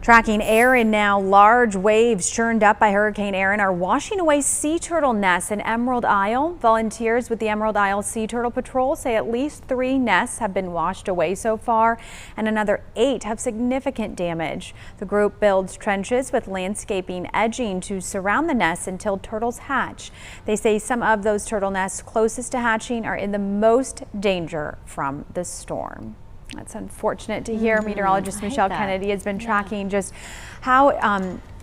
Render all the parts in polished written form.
Tracking Erin now, large waves churned up by Hurricane Erin are washing away sea turtle nests in Emerald Isle. Volunteers with the Emerald Isle Sea Turtle Patrol say at least 3 nests have been washed away so far, and another 8 have significant damage. The group builds trenches with landscaping edging to surround the nests until turtles hatch. They say some of those turtle nests closest to hatching are in the most danger from the storm. That's unfortunate to hear. Meteorologist Michelle Kennedy has been tracking just how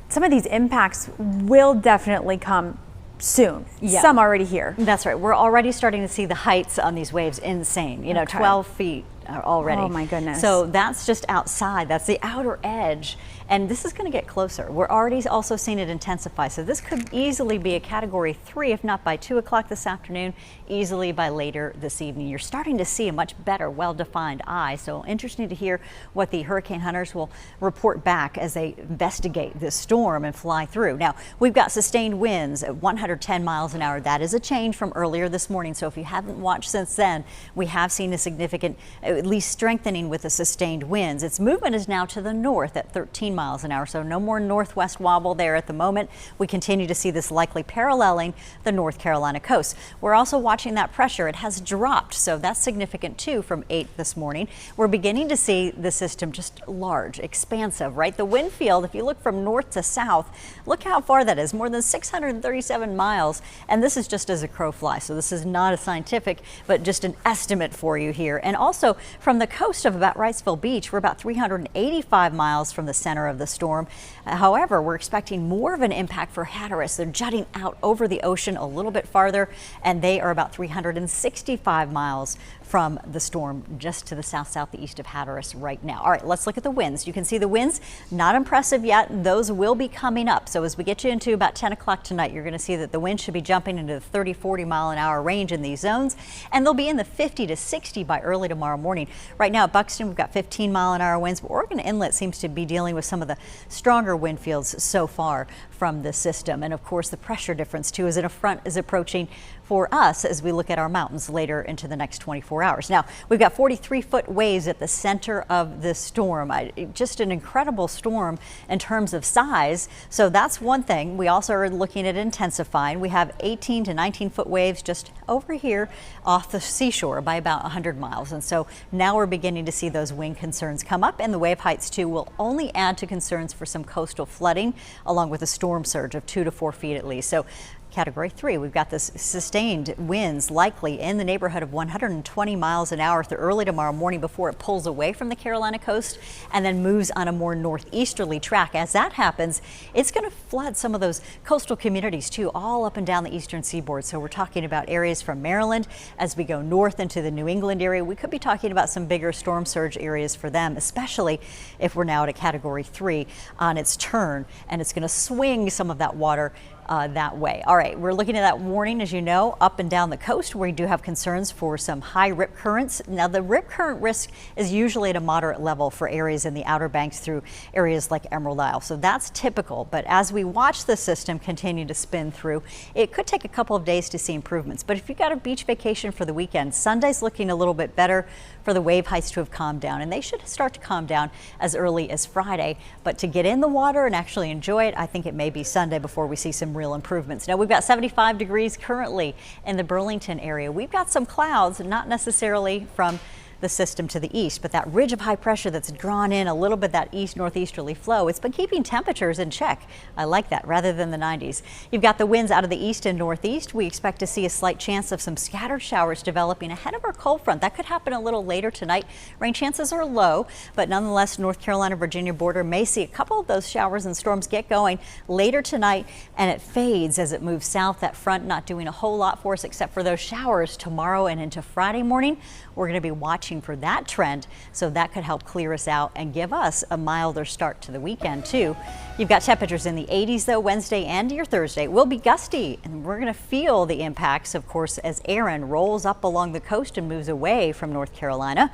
some of these impacts will definitely come soon. Some already here. That's right. We're already starting to see the heights on these waves. Insane. You know, 12 feet already. Oh my goodness. So that's just outside. That's the outer edge. And this is going to get closer. We're already also seeing it intensify. So this could easily be a Category 3, if not by 2 o'clock this afternoon, easily by later this evening. You're starting to see a much better, well-defined eye. So interesting to hear what the hurricane hunters will report back as they investigate this storm and fly through. Now, we've got sustained winds at 110 miles an hour. That is a change from earlier this morning. So if you haven't watched since then, we have seen a significant, at least strengthening with the sustained winds. Its movement is now to the north at 13 miles an hour, so no more northwest wobble there at the moment. We continue to see this likely paralleling the North Carolina coast. We're also watching that pressure. It has dropped, so that's significant too from 8 this morning. We're beginning to see the system just large, expansive, right? The wind field, if you look from north to south, look how far that is, more than 637 miles, and this is just as a crow flies. So this is not a scientific, but just an estimate for you here. And also from the coast of about Wrightsville Beach, we're about 385 miles from the center of the storm. However, we're expecting more of an impact for Hatteras. They're jutting out over the ocean a little bit farther, and they are about 365 miles from the storm just to the southeast of Hatteras right now. All right, let's look at the winds. You can see the winds, not impressive yet. Those will be coming up. So as we get you into about 10 o'clock tonight, you're going to see that the wind should be jumping into the 30-40 mile an hour range in these zones, and they'll be in the 50 to 60 by early tomorrow morning. Right now at Buxton, we've got 15 mile an hour winds, but Oregon Inlet seems to be dealing with some of the stronger wind fields so far from the system. And of course, the pressure difference too, as a front is approaching for us as we look at our mountains later into the next 24 hours. Now, we've got 43-foot waves at the center of this storm. Just an incredible storm in terms of size. So that's one thing. We also are looking at intensifying. We have 18 to 19-foot waves just over here off the seashore by about 100 miles. And so now we're beginning to see those wind concerns come up, and the wave heights too will only add to concerns for some coastal flooding along with a storm surge of 2 to 4 feet at least. So Category 3, we've got this sustained winds likely in the neighborhood of 120 miles an hour through early tomorrow morning before it pulls away from the Carolina coast and then moves on a more northeasterly track. As that happens, it's going to flood some of those coastal communities too, all up and down the eastern seaboard. So we're talking about areas from Maryland as we go north into the New England area. We could be talking about some bigger storm surge areas for them, especially if we're now at a Category 3 on its turn, and it's going to swing some of that water that way. All right, we're looking at that warning, as you know, up and down the coast where we do have concerns for some high rip currents. Now, the rip current risk is usually at a moderate level for areas in the Outer Banks through areas like Emerald Isle. So that's typical. But as we watch the system continue to spin through, it could take a couple of days to see improvements. But if you've got a beach vacation for the weekend, Sunday's looking a little bit better for the wave heights to have calmed down, and they should start to calm down as early as Friday. But to get in the water and actually enjoy it, I think it may be Sunday before we see some real improvements. Now, we've got 75 degrees currently in the Burlington area. We've got some clouds, not necessarily from the system to the east, but that ridge of high pressure that's drawn in a little bit that east-northeasterly flow, it's been keeping temperatures in check. I like that rather than the 90s. You've got the winds out of the east and northeast. We expect to see a slight chance of some scattered showers developing ahead of our cold front. That could happen a little later tonight. Rain chances are low, but nonetheless, North Carolina, Virginia border may see a couple of those showers and storms get going later tonight, and it fades as it moves south. That front not doing a whole lot for us except for those showers tomorrow and into Friday morning. We're going to be watching for that trend, so that could help clear us out and give us a milder start to the weekend too. You've got temperatures in the 80s though Wednesday and your Thursday. It will be gusty, and we're going to feel the impacts, of course, as Erin rolls up along the coast and moves away from North Carolina.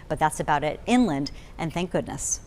But that's about it inland, and thank goodness.